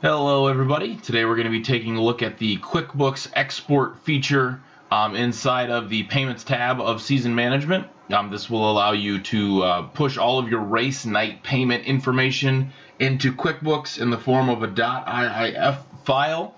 Hello everybody. Today we're going to be taking a look at the QuickBooks export feature inside of the Payments tab of Season Management. This will allow you to push all of your race night payment information into QuickBooks in the form of a .iif file.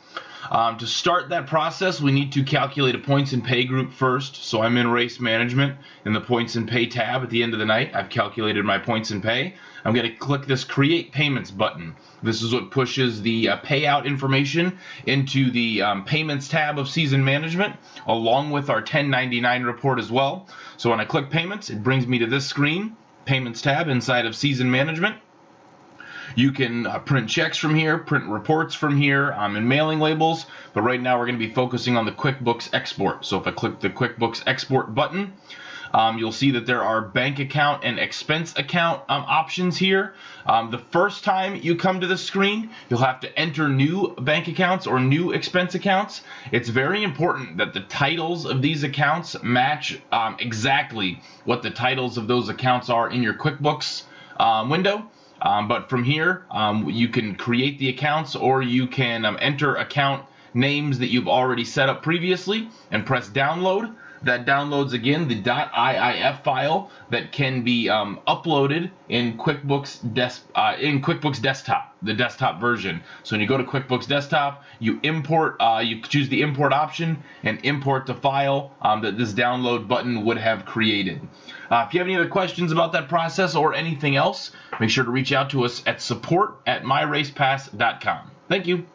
To start that process, we need to calculate a points and pay group first. So I'm in Race Management in the Points and Pay tab at the end of the night. I've calculated my points and pay. I'm going to click this Create Payments button. This is what pushes the payout information into the Payments tab of Season Management, along with our 1099 report as well. So when I click Payments, it brings me to this screen, Payments tab inside of Season Management. You can print checks from here, print reports from here, and mailing labels, but right now we're going to be focusing on the QuickBooks export. So if I click the QuickBooks export button, you'll see that there are bank account and expense account options here. The first time you come to the screen, you'll have to enter new bank accounts or new expense accounts. It's very important that the titles of these accounts match exactly what the titles of those accounts are in your QuickBooks window. But from here, you can create the accounts, or you can enter account names that you've already set up previously and press download. That downloads again the .iif file that can be uploaded in QuickBooks Desktop, the desktop version. So when you go to QuickBooks Desktop, you import, you choose the import option and import the file that this download button would have created. If you have any other questions about that process or anything else, make sure to reach out to us at support@myracepass.com. Thank you.